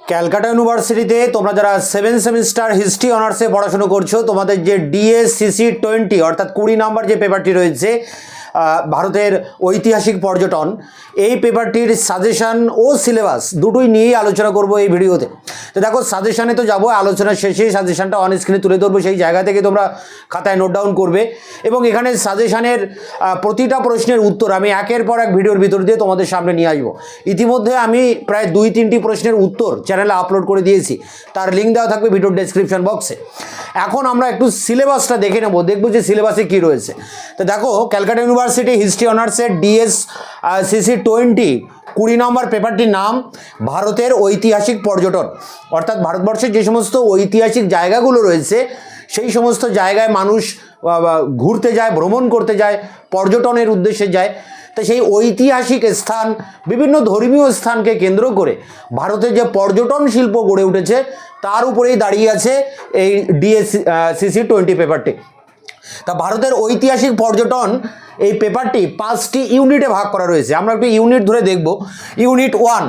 ক্যালকাটা ইউনিভার্সিটিতে তোমরা যারা 7 সেমিস্টার হিস্ট্রি অনার্সে পড়াশোনা করছো, তোমাদের যে DSCC20 অর্থাৎ 20 নম্বর যে পেপারটি রয়েছে ভারতের ঐতিহাসিক পর্যটন, এই পেপারটির সাজেশন ও সিলেবাস দুটোই নিয়েই আলোচনা করব এই ভিডিওতে। তো দেখো, সাজেশনে তো যাবো, আলোচনার শেষে সাজেশনটা অন স্ক্রিনে তুলে ধরবো, সেই জায়গা থেকে তোমরা খাতায় নোট ডাউন করবে। এবং এখানে সাজেশনের প্রতিটা প্রশ্নের উত্তর আমি একের পর এক ভিডিওর ভিতর দিয়ে তোমাদের সামনে নিয়ে আসবো। ইতিমধ্যে আমি প্রায় 2-3টি প্রশ্নের উত্তর চ্যানেলে আপলোড করে দিয়েছি, তার লিঙ্ক দেওয়া থাকবে ভিডিওর ডেসক্রিপশন বক্সে। এখন আমরা একটু সিলেবাসটা দেখে নেবো, দেখবো যে সিলেবাসে কী রয়েছে। তো দেখো, ক্যালকাটা ইউনিভার্সিটি হিস্ট্রি অনার্সের DSCC20 20 নম্বর পেপারটির নাম ভারতের ঐতিহাসিক পর্যটন, অর্থাৎ ভারতবর্ষের যে সমস্ত ঐতিহাসিক জায়গাগুলো রয়েছে সেই সমস্ত জায়গায় মানুষ ঘুরতে যায়, ভ্রমণ করতে যায়, পর্যটনের উদ্দেশ্যে যায়। তো সেই ঐতিহাসিক স্থান, বিভিন্ন ধর্মীয় স্থানকে কেন্দ্র করে ভারতের যে পর্যটন শিল্প গড়ে উঠেছে তার উপরেই দাঁড়িয়ে আছে এই DSCC20 পেপারটি। তা ভারতের ঐতিহাসিক পর্যটন এই পেপারটি 5টি ইউনিটে ভাগ করা রয়েছে। আমরা একটু ইউনিট ধরে দেখব। ইউনিট 1,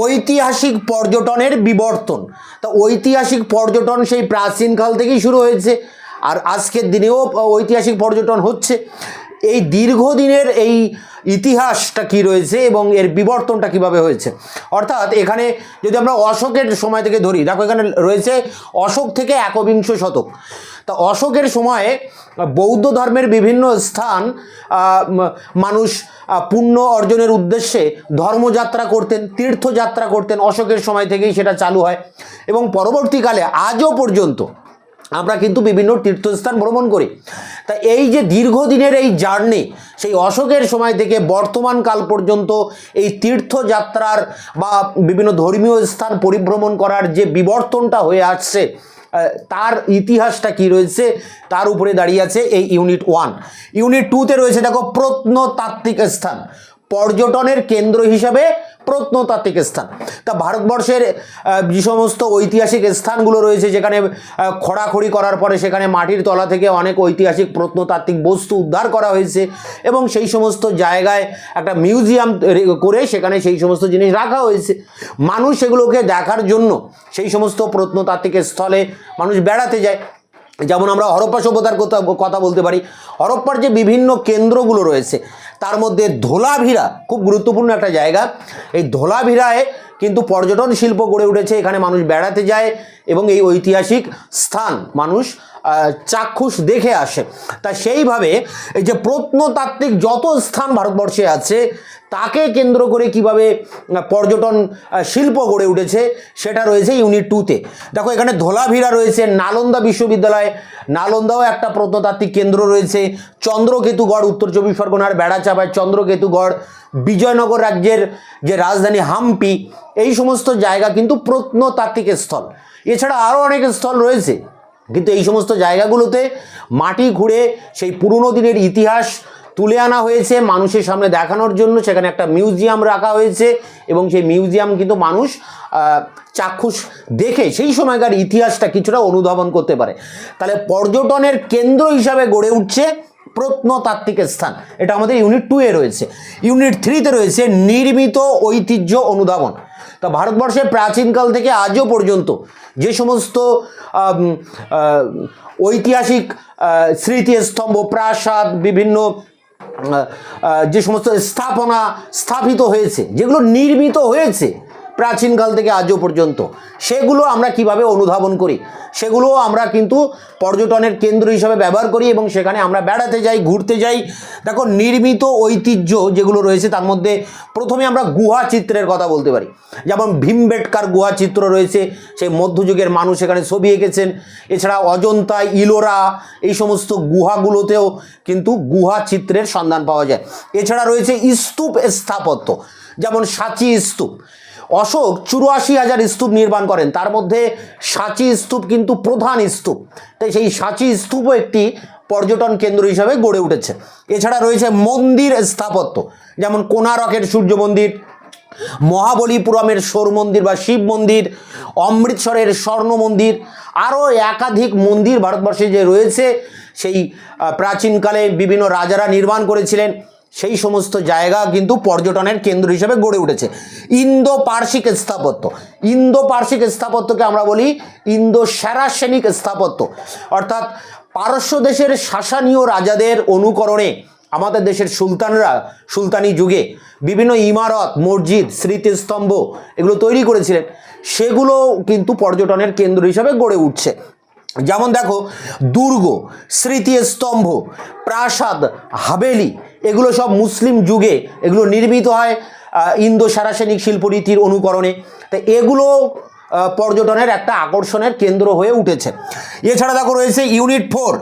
ঐতিহাসিক পর্যটনের বিবর্তন। তা ঐতিহাসিক পর্যটন সেই প্রাচীনকাল থেকেই শুরু হয়েছে, আর আজকের দিনেও ঐতিহাসিক পর্যটন হচ্ছে। এই দীর্ঘদিনের এই ইতিহাসটা কি রয়েছে এবং এর বিবর্তনটা কিভাবে হয়েছে। অর্থাৎ এখানে যদি আমরা অশোকের সময় থেকে ধরি, দেখো এখানে রয়েছে অশোক থেকে একবিংশ শতক। তা অশোকের সময়ে বৌদ্ধ ধর্মের বিভিন্ন স্থান মানুষ পুণ্য অর্জনের উদ্দেশ্যে ধর্মযাত্রা করতেন, তীর্থযাত্রা করতেন। অশোকের সময় থেকেই সেটা চালু হয় এবং পরবর্তীকালে আজও পর্যন্ত আমরা কিন্তু বিভিন্ন তীর্থস্থান ভ্রমণ করি। তা এই যে দীর্ঘদিনের এই জার্নি, সেই অশোকের সময় থেকে বর্তমান কাল পর্যন্ত এই তীর্থযাত্রার বা বিভিন্ন ধর্মীয় স্থান পরিভ্রমণ করার যে বিবর্তনটা হয়ে আসছে, তার ইতিহাসটা কি রয়েছে তার উপরে দাঁড়িয়ে আছে এই ইউনিট 1। ইউনিট 2তে রয়েছে দেখো প্রত্নতাত্ত্বিক স্থান, পর্যটনের কেন্দ্র হিসাবে প্রত্নতাত্ত্বিক স্থান। তা ভারতবর্ষের যে সমস্ত ঐতিহাসিক স্থানগুলো রয়েছে, যেখানে খোঁড়াখুড়ি করার পরে সেখানে মাটির তলা থেকে অনেক ঐতিহাসিক প্রত্নতাত্ত্বিক বস্তু উদ্ধার করা হয়েছে এবং সেই সমস্ত জায়গায় একটা মিউজিয়াম করে সেখানে সেই সমস্ত জিনিস রাখা হয়েছে। মানুষ সেগুলোকে দেখার জন্য সেই সমস্ত প্রত্নতাত্ত্বিক স্থলে মানুষ বেড়াতে যায়। যেমন আমরা হরপ্পা সভ্যতার কথা বলতে পারি। হরপ্পার যে বিভিন্ন কেন্দ্রগুলো রয়েছে তার মধ্যে ধোলাভিরা খুব গুরুত্বপূর্ণ একটা জায়গা। এই ধোলাভিরায় কিন্তু পর্যটন শিল্প গড়ে উঠেছে, এখানে মানুষ বেড়াতে যায় এবং এই ঐতিহাসিক স্থান মানুষ চাক্ষুষ দেখে আসে। তা সেইভাবে এই যে প্রত্নতাত্ত্বিক যত স্থান ভারতবর্ষে আছে তাকে কেন্দ্র করে কিভাবে পর্যটন শিল্প গড়ে উঠেছে সেটা রয়েছে ইউনিট 2তে। দেখো এখানে ধোলাভিরা রয়েছে, নালন্দা বিশ্ববিদ্যালয়, নালন্দাও একটা প্রত্নতাত্ত্বিক কেন্দ্র রয়েছে, চন্দ্রকেতুগড় উত্তর 24 পরগনার বেড়াচাপায় চন্দ্রকেতুগড়, বিজয়নগর রাজ্যের যে রাজধানী হাম্পি, এই সমস্ত জায়গা কিন্তু প্রত্নতাত্ত্বিক স্থল। এছাড়া আরও অনেক স্থল রয়েছে, কিন্তু এই সমস্ত জায়গাগুলোতে মাটি খুঁড়ে সেই পুরনো দিনের ইতিহাস তুলে আনা হয়েছে মানুষের সামনে দেখানোর জন্য। সেখানে একটা মিউজিয়াম রাখা হয়েছে এবং সেই মিউজিয়াম কিন্তু মানুষ চাক্ষুষ দেখে সেই সময়কার ইতিহাসটা কিছুটা অনুধাবন করতে পারে। তাহলে পর্যটনের কেন্দ্র হিসাবে গড়ে উঠছে প্রত্নতাত্ত্বিক স্থান, এটা আমাদের ইউনিট 2-এ রয়েছে। ইউনিট 3-তে রয়েছে নির্মিত ঐতিহ্য অনুধাবন। তা ভারতবর্ষে প্রাচীনকাল থেকে আজও পর্যন্ত যে সমস্ত ঐতিহাসিক স্মৃতিস্তম্ভ, প্রাসাদ, বিভিন্ন যে সমস্ত স্থাপনা স্থাপিত হয়েছে, যেগুলো নির্মিত হয়েছে প্রাচীনকাল থেকে আজও পর্যন্ত, সেগুলো আমরা কিভাবে অনুধাবন করি, সেগুলো আমরা কিন্তু পর্যটনের কেন্দ্র হিসাবে ব্যবহার করি এবং সেখানে আমরা বেড়াতে যাই, ঘুরতে যাই। দেখো নির্মিত ঐতিহ্য যেগুলো রয়েছে তার মধ্যে প্রথমে আমরা গুহা চিত্রের কথা বলতে পারি। যেমন ভীমবেটকার গুহা চিত্র রয়েছে, সেই মধ্যযুগের মানুষ এখানে ছবি এঁকেছেন। এছাড়া অজন্তা, ইলোরা, এই সমস্ত গুহাগুলোতেও কিন্তু গুহা চিত্রের সন্ধান পাওয়া যায়। এছাড়া রয়েছে স্তূপ স্থাপত্য, যেমন সাঁচি স্তূপ। অশোক 84,000 স্তূপ নির্মাণ করেন, তার মধ্যে সাঁচি স্তূপ কিন্তু প্রধান স্তূপ। তাই সেই সাঁচি স্তূপও একটি পর্যটন কেন্দ্র হিসাবে গড়ে উঠেছে। এছাড়া রয়েছে মন্দির স্থাপত্য, যেমন কোণারকের সূর্য মন্দির, মহাবলীপুরমের সৌর মন্দির বা শিব মন্দির, অমৃতসরের স্বর্ণ মন্দির, আরও একাধিক মন্দির ভারতবর্ষে যে রয়েছে সেই প্রাচীনকালে বিভিন্ন রাজারা নির্মাণ করেছিলেন। সেই সমস্ত জায়গা কিন্তু পর্যটনের কেন্দ্র হিসেবে গড়ে উঠেছে। ইন্দো পার্সিক স্থাপত্য, ইন্দো পার্সিক স্থাপত্যকে আমরা বলি ইন্দো সারাসেনিক স্থাপত্য, অর্থাৎ পারস্য দেশের শাসানীয় রাজাদের অনুকরণে আমাদের দেশের সুলতানরা সুলতানি যুগে বিভিন্ন ইমারত, মসজিদ, স্মৃতিস্তম্ভ এগুলো তৈরি করেছিলেন, সেগুলো কিন্তু পর্যটনের কেন্দ্র হিসেবে গড়ে উঠছে। যেমন দেখো, দুর্গ, স্মৃতিস্তম্ভ, প্রাসাদ, হাভেলি এগুলো সব মুসলিম যুগে এগুলো নির্মিত হয় ইন্দো সারাসেনিক শিল্পরীতির অনুকরণে। তো এগুলো পর্যটনের একটা আকর্ষণের কেন্দ্র হয়ে উঠেছে। এছাড়া দেখো রয়েছে ইউনিট 4,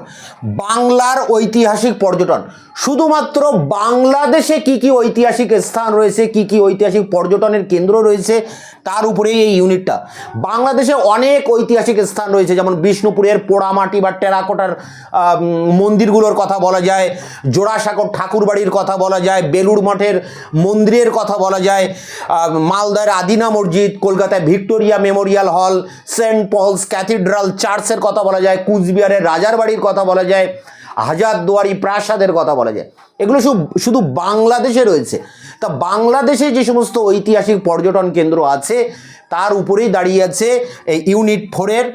বাংলার ঐতিহাসিক পর্যটন। শুধুমাত্র বাংলাদেশে কি কি ঐতিহাসিক স্থান রয়েছে, কি কি ঐতিহাসিক পর্যটনের কেন্দ্র রয়েছে, তার উপরেই এই ইউনিটটা। বাংলাদেশে অনেক ঐতিহাসিক স্থান রয়েছে, যেমন বিষ্ণুপুরের পোড়ামাটি বা টেরাকোটার মন্দিরগুলোর কথা বলা যায়, জোড়াসাঁকোর ঠাকুরবাড়ির কথা বলা যায়, বেলুড় মঠের মন্দিরের কথা বলা যায়, মালদার আদিনা মসজিদ, কলকাতায় ভিক্টোরিয়া মেমোরিয়াল হল, সেন্ট পলস ক্যাথিড্রাল চার্চের কথা বলা যায়, কুচবিহারের রাজার বাড়ির কথা বলা যায়, হাজারদুয়ারি প্রাসাদের কথা বলা যায়। এগুলো শুধু বাংলাদেশে রয়েছে। তা বাংলাদেশে যে সমস্ত ঐতিহাসিক পর্যটন কেন্দ্র আছে তার উপরেই দাঁড়িয়ে আছে এই ইউনিট 4-এর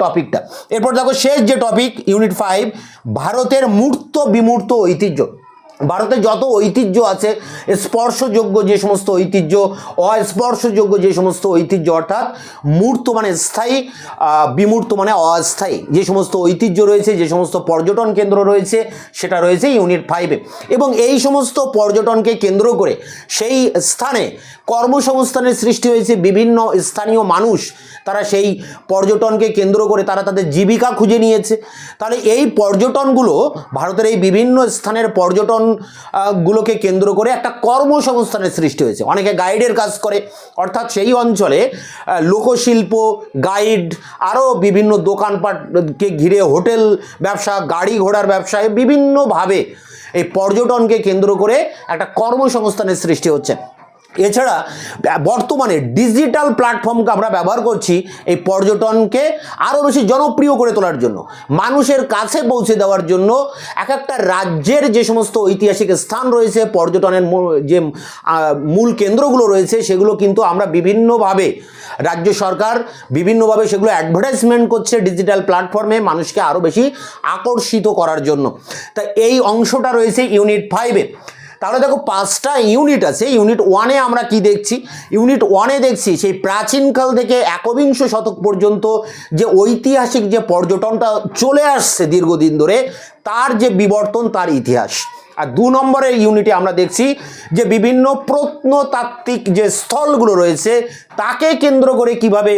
টপিকটা। এরপর দেখো শেষ যে টপিক ইউনিট 5, ভারতের মূর্ত বিমূর্ত ঐতিহ্য। ভারতে যত ঐতিহ্য আছে, স্পর্শযোগ্য যে সমস্ত ঐতিহ্য, অস্পর্শযোগ্য যে সমস্ত ঐতিহ্য, অর্থাৎ মূর্ত মানে স্থায়ী, বিমূর্ত মানে অস্থায়ী যে সমস্ত ঐতিহ্য রয়েছে, যে সমস্ত পর্যটন কেন্দ্র রয়েছে, সেটা রয়েছে ইউনিট 5-এ। এবং এই সমস্ত পর্যটনকে কেন্দ্র করে সেই স্থানে কর্মসংস্থানের সৃষ্টি হয়েছে। বিভিন্ন স্থানীয় মানুষ তারা সেই পর্যটনকে কেন্দ্র করে তারা তাদের জীবিকা খুঁজে নিয়েছে। তাহলে এই পর্যটনগুলো, ভারতের এই বিভিন্ন স্থানের পর্যটনগুলোকে কেন্দ্র করে একটা কর্মসংস্থানের সৃষ্টি হয়েছে। অনেকে গাইডের কাজ করে, অর্থাৎ সেই অঞ্চলে লোকশিল্প, গাইড, আরও বিভিন্ন দোকানপাটকে ঘিরে হোটেল ব্যবসা, গাড়ি ঘোড়ার ব্যবসায় বিভিন্নভাবে এই পর্যটনকে কেন্দ্র করে একটা কর্মসংস্থানের সৃষ্টি হচ্ছে। এছাড়া বর্তমানে ডিজিটাল প্ল্যাটফর্মকে আমরা ব্যবহার করছি এই পর্যটনকে আরও বেশি জনপ্রিয় করে তোলার জন্য, মানুষের কাছে পৌঁছে দেওয়ার জন্য। এক একটা রাজ্যের যে সমস্ত ঐতিহাসিক স্থান রয়েছে, পর্যটনের যে মূল কেন্দ্রগুলো রয়েছে, সেগুলো কিন্তু আমরা বিভিন্নভাবে, রাজ্য সরকার বিভিন্নভাবে সেগুলো অ্যাডভার্টাইজমেন্ট করছে ডিজিটাল প্ল্যাটফর্মে মানুষকে আরও বেশি আকর্ষিত করার জন্য। তা এই অংশটা রয়েছে ইউনিট 5-এ। তাহলে দেখো 5টা ইউনিট আছে। ইউনিট 1-এ আমরা কি দেখছি? ইউনিট 1-এ দেখছি সেই প্রাচীনকাল থেকে একবিংশ শতক পর্যন্ত যে ঐতিহাসিক যে পর্যটনটা চলে আসছে দীর্ঘদিন ধরে, তার যে বিবর্তন, তার ইতিহাস। আর 2 নম্বরের ইউনিটে আমরা দেখছি যে বিভিন্ন প্রত্নতাত্ত্বিক যে স্থলগুলো রয়েছে তাকে কেন্দ্র করে কিভাবে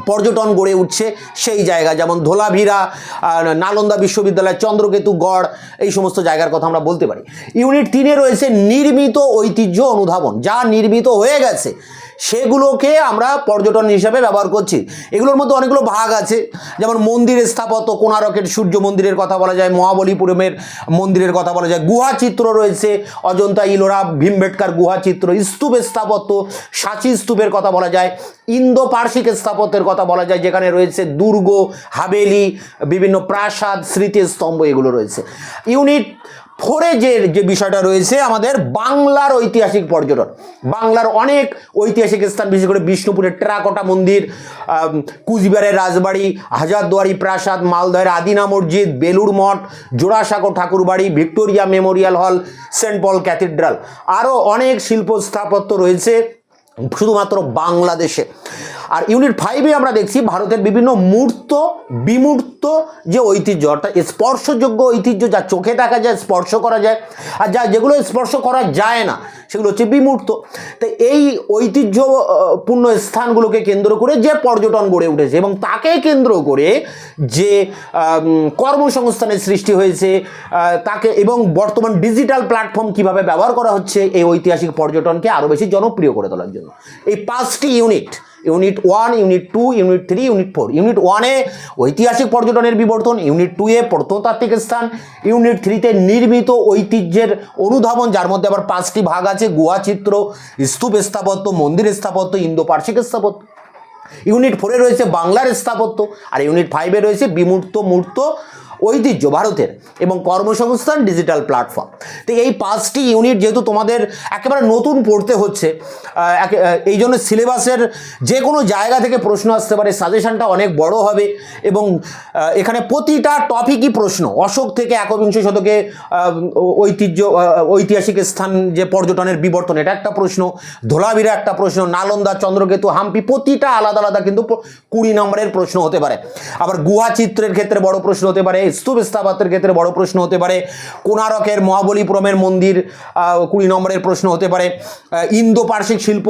পর্যটন গড়ে উঠছে সেই জায়গা, যেমন ধোলাভিরা, নালন্দা বিশ্ববিদ্যালয়, চন্দ্রকেতু গড়, এই সমস্ত জায়গার কথা আমরা বলতে পারি। ইউনিট 3-এ রয়েছে নির্মিত ঐতিহ্য অনুধাবন, যা নির্মিত হয়ে গেছে সেগুলোকে আমরা পর্যটন হিসাবে ব্যবহার করছি। এগুলোর মধ্যে অনেকগুলো ভাগ আছে, যেমন মন্দির স্থাপত্য, কোণারকের সূর্য মন্দিরের কথা বলা যায়, মহাবলীপুরমের মন্দিরের কথা বলা যায়, গুহা চিত্র রয়েছে, অজন্তা, ইলোরা, ভীমবেটকার গুহা চিত্র, স্তূপ স্থাপত্য, সাঁচি স্তূপের কথা বলা যায়, ইন্দো পার্সিক স্থাপত্যের কথা বলা যায়, যেখানে রয়েছে দুর্গ, হাভেলি, বিভিন্ন প্রাসাদ, স্মৃতিস্তম্ভ, এগুলো রয়েছে। ইউনিট 4-এ যে বিষয়টা রয়েছে আমাদের বাংলার ঐতিহাসিক পর্যটন। বাংলার অনেক ঐতিহাসিক স্থান, বিশেষ করে বিষ্ণুপুরের টেরাকোটা মন্দির, কুচবিহারের রাজবাড়ি, হাজারদুয়ারি প্রাসাদ, মালদহের আদিনা মসজিদ, বেলুড় মঠ, জোড়াসাঁকো ঠাকুরবাড়ি, ভিক্টোরিয়া মেমোরিয়াল হল, সেন্ট পল ক্যাথিড্রাল, আরও অনেক শিল্প স্থাপত্য রয়েছে শুধুমাত্র বাংলাদেশে। আর ইউনিট 5-এ আমরা দেখছি ভারতের বিভিন্ন মূর্ত বিমূর্ত যে ঐতিহ্য, অর্থাৎ স্পর্শযোগ্য ঐতিহ্য, যা চোখে দেখা যায়, স্পর্শ করা যায়, আর যেগুলো স্পর্শ করা যায় না সেগুলো হচ্ছে বিমূর্ত। তো এই ঐতিহ্যপূর্ণ স্থানগুলোকে কেন্দ্র করে যে পর্যটন গড়ে উঠেছে এবং তাকে কেন্দ্র করে যে কর্মসংস্থানের সৃষ্টি হয়েছে তাকে, এবং বর্তমান ডিজিটাল প্ল্যাটফর্ম কিভাবে ব্যবহার করা হচ্ছে এই ঐতিহাসিক পর্যটনকে আরও বেশি জনপ্রিয় করে তোলার জন্য। এই 5টি unit, unit 1, unit 2, unit 3, unit 4। Unit 1-এ ঐতিহাসিক পর্যটনের বিবর্তন, ইউনিট 2-এ প্রত্নতাত্ত্বিক স্থান, ইউনিট 3-তে নির্মিত ঐতিহ্যের অনুধাবন, যার মধ্যে আবার 5টি ভাগ আছে: গুহা চিত্র, স্তূপ স্থাপত্য, মন্দির স্থাপত্য, ইন্দো পার্সিক স্থাপত্য। ইউনিট 4-এ রয়েছে বাংলার স্থাপত্য, আর ইউনিট 5-এ রয়েছে বিমূর্ত, মূর্ত ঐতিহ্য ভারতের এবং কর্মসংস্থান ডিজিটাল প্ল্যাটফর্ম। তো এই 5টি ইউনিট যেহেতু তোমাদের একেবারে নতুন পড়তে হচ্ছে, এই জন্য সিলেবাসের যে কোনো জায়গা থেকে প্রশ্ন আসতে পারে, সাজেশনটা অনেক বড় হবে এবং এখানে প্রতিটা টপিকই প্রশ্ন। অশোক থেকে একবিংশ শতকে ঐতিহাসিক স্থান যে পর্যটনের বিবর্তন, এটা একটা প্রশ্ন, ধোলাভিরা একটা প্রশ্ন, নালন্দা, চন্দ্রকেতু, হাম্পি, প্রতিটা আলাদা আলাদা কিন্তু 20 নম্বরের প্রশ্ন হতে পারে। আবার গুহা চিত্রের ক্ষেত্রে বড় প্রশ্ন হতে পারে, স্তূপ স্থাপত্যের ক্ষেত্রে বড় প্রশ্ন হতে পারে, কোণারকের মহাবলীপুরমের মন্দির 20 নম্বরের প্রশ্ন হতে পারে, ইন্দো পার্শ্বিক শিল্প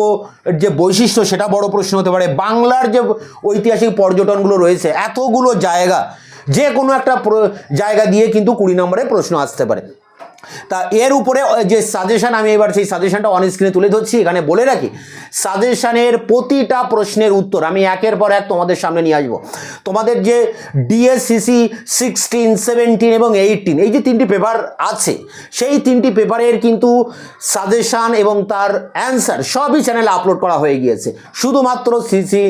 যে বৈশিষ্ট্য সেটা বড় প্রশ্ন হতে পারে, বাংলার যে ঐতিহাসিক পর্যটনগুলো রয়েছে, এতগুলো জায়গা, যে কোনো একটা জায়গা দিয়ে কিন্তু 20 নম্বরের প্রশ্ন আসতে পারে। তা এর উপরে যে সাজেশন, আমি এবার সেই সাজেশনটা অন স্ক্রিনে তুলে ধরছি। এখানে বলে রাখি, সাজেশনের প্রতিটা প্রশ্নের উত্তর আমি একের পর এক তোমাদের সামনে নিয়ে আসবো। তোমাদের যে ডিএসসিসি 16, 17 এবং 18 এই যে 3টি পেপার আছে, সেই 3টি পেপারের কিন্তু সাজেশন এবং তার অ্যান্সার সবই চ্যানেলে আপলোড করা হয়ে গিয়েছে। শুধুমাত্র সিসি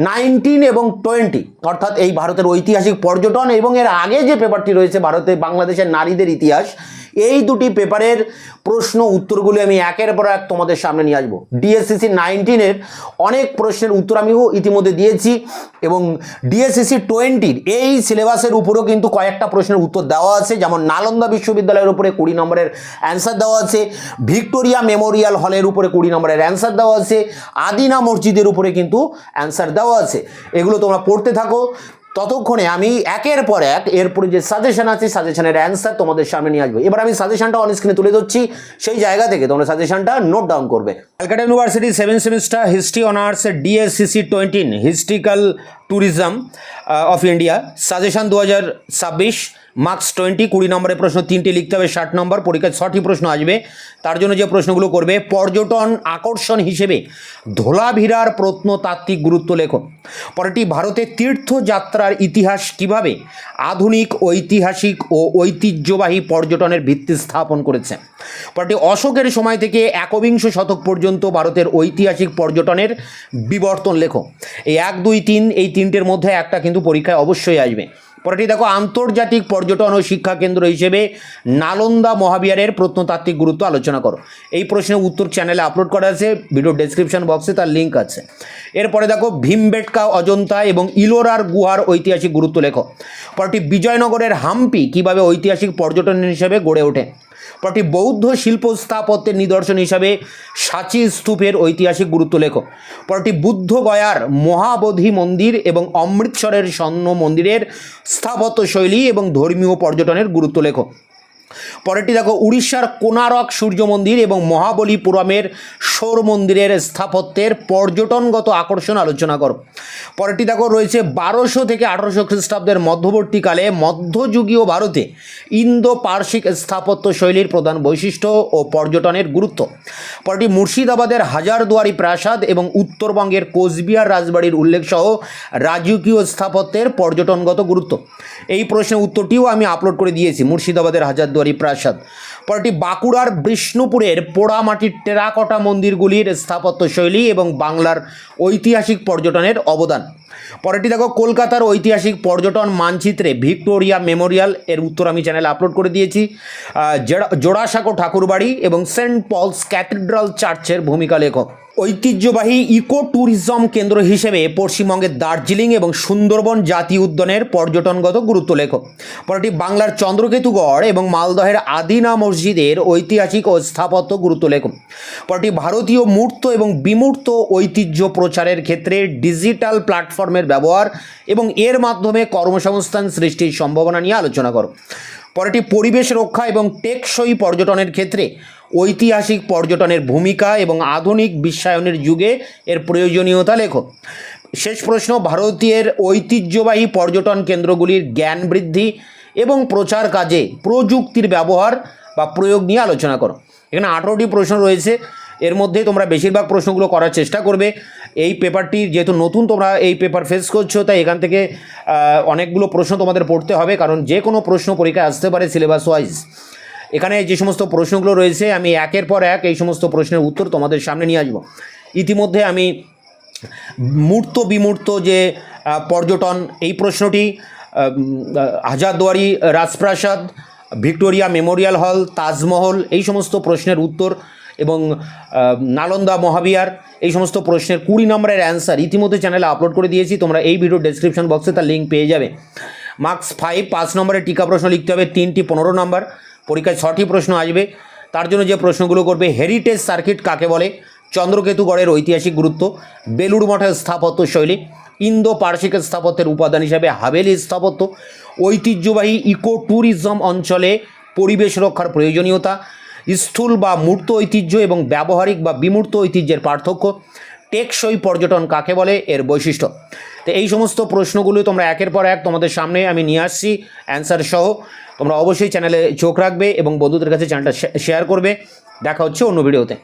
19 এবং 20 অর্থাৎ এই ভারতের ঐতিহাসিক পর্যটন এবং এর আগে যে পেপারটি রয়েছে ভারতে বাংলাদেশের নারীদের ইতিহাস, এই দুটি পেপারের প্রশ্ন উত্তরগুলি আমি একের পর এক তোমাদের সামনে নিয়ে আসবো। ডিএসসিসি 19-এর অনেক প্রশ্নের উত্তর আমিও ইতিমধ্যে দিয়েছি এবং ডিএসসিসি 20-র এই সিলেবাসের উপরেও কিন্তু কয়েকটা প্রশ্নের উত্তর দেওয়া আছে। যেমন নালন্দা বিশ্ববিদ্যালয়ের উপরে 20 নম্বরের অ্যান্সার দেওয়া আছে, ভিক্টোরিয়া মেমোরিয়াল হলের উপরে 20 নম্বরের অ্যান্সার দেওয়া আছে, আদিনা মসজিদের উপরে কিন্তু অ্যান্সার দেওয়া আছে। এগুলো তোমরা পড়তে থাকো, ততক্ষণে আমি একের পর এক এরপরে যে সাজেশন আছে সাজেশনের অ্যান্সার তোমাদের সামনে নিয়ে আসবো। এবার আমি সাজেশনটা অন স্ক্রিনে তুলে ধরছি, সেই জায়গা থেকে তোমরা সাজেশনটা নোট ডাউন করবে। Calcutta university 7 semester history honours DSCC 20 historical tourism of India, suggestion 2026, marks 20, 20 নম্বরের প্রশ্ন 3টি লিখতে হবে, 60 নম্বর, পরীক্ষায় 6টি প্রশ্ন আসবে। তার জন্য যে প্রশ্নগুলো করবে, পর্যটন আকর্ষণ হিসেবে ধোলাভিরার প্রত্নতাত্ত্বিক গুরুত্ব লেখো। পরেরটি, ভারতের তীর্থযাত্রার ইতিহাস কিভাবে আধুনিক ঐতিহাসিক ও ঐতিহ্যবাহী পর্যটনের ভিত্তি স্থাপন করেছে। পরেরটি, অশোকের সময় থেকে একবিংশ শতক পর্যন্ত ভারতের ঐতিহাসিক পর্যটনের বিবর্তন লেখো। এই 1, 2, 3 এই 3টের মধ্যে একটা কিন্তু পরীক্ষায় অবশ্যই আসবে। পরেরটি দেখো, আন্তর্জাতিক পর্যটন ও শিক্ষা কেন্দ্র হিসেবে নালন্দা মহাবিহারের প্রত্নতাত্ত্বিক গুরুত্ব আলোচনা করো। এই প্রশ্নের উত্তর চ্যানেলে আপলোড করা আছে, ভিডিও ডেসক্রিপশন বক্সে তার লিঙ্ক আছে। এরপরে দেখো, ভীমবেটকা, অজন্তা এবং ইলোরার গুহার ঐতিহাসিক গুরুত্ব লেখো। পরেরটি, বিজয়নগরের হাম্পি কিভাবে ঐতিহাসিক পর্যটন হিসেবে গড়ে ওঠে। পরেরটি, বৌদ্ধ শিল্প স্থাপত্যের নিদর্শন হিসাবে সাঁচি স্তূপের ঐতিহাসিক গুরুত্ব লেখো। পরেরটি, বুদ্ধগয়ার মহাবোধি মন্দির এবং অমৃতসরের স্বর্ণ মন্দিরের স্থাপত্য শৈলী এবং ধর্মীয় পর্যটনের গুরুত্ব লেখো। পরেরটি দেখো, উড়িষ্যার কোণারক সূর্য মন্দির এবং মহাবলীপুরমের সৌর মন্দিরের স্থাপত্যের পর্যটনগত আকর্ষণ আলোচনা করো। পরেরটি দেখো, রয়েছে 1200 থেকে 1800 খ্রিস্টাব্দের মধ্যবর্তীকালে মধ্যযুগীয় ভারতে ইন্দো পার্শ্বিক স্থাপত্য শৈলীর প্রধান বৈশিষ্ট্য ও পর্যটনের গুরুত্ব। পরেরটি, মুর্শিদাবাদের হাজারদুয়ারি প্রাসাদ এবং উত্তরবঙ্গের কোচবিহার রাজবাড়ির উল্লেখ সহ রাজকীয় স্থাপত্যের পর্যটনগত গুরুত্ব। এই প্রশ্নের উত্তরটিও আমি আপলোড করে দিয়েছি, মুর্শিদাবাদের হাজারদুয়ারি প্রাসাদ। পরেরটি, বাঁকুড়ার বিষ্ণুপুরের পোড়ামাটির টেরাকোটা মন্দিরগুলির স্থাপত্য শৈলী এবং বাংলার ঐতিহাসিক পর্যটনের অবদান। পরেরটি দেখো, কলকাতার ঐতিহাসিক পর্যটন মানচিত্রে ভিক্টোরিয়া মেমোরিয়াল এর উত্তর আমি চ্যানেলে আপলোড করে দিয়েছি। জোড়াসাঁকো ঠাকুরবাড়ি এবং সেন্ট পলস ক্যাথিড্রাল চার্চের ভূমিকা লেখো। ঐতিহ্যবাহী ইকো ট্যুরিজম কেন্দ্র হিসেবে পশ্চিমবঙ্গের দার্জিলিং এবং সুন্দরবন জাতীয় উদ্যানের পর্যটনগত গুরুত্ব লেখো। পরেরটি, বাংলার চন্দ্রকেতুগড় এবং মালদহের আদিনা মসজিদের ঐতিহাসিক ও স্থাপত্য গুরুত্ব লেখো। পরেরটি, ভারতীয় মূর্ত এবং বিমূর্ত ঐতিহ্য প্রচারের ক্ষেত্রে ডিজিটাল প্ল্যাটফর্মের ব্যবহার এবং এর মাধ্যমে কর্মসংস্থান সৃষ্টির সম্ভাবনা নিয়ে আলোচনা করো। পরেরটি, পরিবেশ রক্ষা এবং টেকসই পর্যটনের ক্ষেত্রে ঐতিহাসিক পর্যটনের ভূমিকা এবং আধুনিক বিশ্বায়নের যুগে এর প্রয়োজনীয়তা লেখো। শেষ প্রশ্ন, ভারতের ঐতিহ্যবাহী পর্যটন কেন্দ্রগুলির জ্ঞান বৃদ্ধি এবং প্রচার কাজে প্রযুক্তির ব্যবহার বা প্রয়োগ নিয়ে আলোচনা করো। এখানে 18টি প্রশ্ন রয়েছে, এর মধ্যে তোমরা বেশিরভাগ প্রশ্নগুলো করার চেষ্টা করবে। এই পেপারটি যেহেতু নতুন তোমরা এই পেপার ফেস করছো, তাই এখান থেকে অনেকগুলো প্রশ্ন তোমাদের পড়তে হবে, কারণ যে কোনো প্রশ্ন পরীক্ষায় আসতে পারে সিলেবাস ওয়াইজ। এখানে যে সমস্ত প্রশ্নগুলো রয়েছে আমি একের পর এক এই সমস্ত প্রশ্নের উত্তর তোমাদের সামনে নিয়ে আসবো। ইতিমধ্যে আমি মূর্ত বিমূর্ত যে পর্যটন এই প্রশ্নটি হাজারদুয়ারি রাজপ্রাসাদ, ভিক্টোরিয়া মেমোরিয়াল হল, তাজমহল, এই সমস্ত প্রশ্নের উত্তর এবং নালন্দা মহাবিহার, এই সমস্ত প্রশ্নের 20 নম্বরের অ্যান্সার ইতিমধ্যে চ্যানেলে আপলোড করে দিয়েছি। তোমরা এই ভিডিও ডেসক্রিপশন বক্সে তার লিঙ্ক পেয়ে যাবে। মার্কস 5 নম্বরের টিকা প্রশ্ন লিখতে হবে, 3টি 15 নম্বর, পরীক্ষায় 6টি প্রশ্ন আসবে। তার জন্য যে প্রশ্নগুলো করবে, হেরিটেজ সার্কিট কাকে বলে, চন্দ্রকেতুগড়ের ঐতিহাসিক গুরুত্ব, বেলুড় মঠের স্থাপত্য শৈলী, ইন্দো পার্সিক স্থাপত্যের উপাদান হিসাবে হাভেলি স্থাপত্য, ঐতিহ্যবাহী ইকো ট্যুরিজম অঞ্চলে পরিবেশ রক্ষার প্রয়োজনীয়তা, স্থূল বা মূর্ত ঐতিহ্য এবং ব্যবহারিক বা বিমূর্ত ঐতিহ্যের পার্থক্য, টেকসই পর্যটন কাকে বলে, এর বৈশিষ্ট্য। তো এই সমস্ত প্রশ্নগুলো তোমরা একের পর এক তোমাদের সামনে আমি নিয়ে আসছি অ্যান্সার সহ। তোমরা অবশ্যই চ্যানেলে চোখ রাখবে এবং বন্ধুদের কাছে চ্যানেলটা শেয়ার করবে। দেখা হচ্ছে অন্য ভিডিওতে।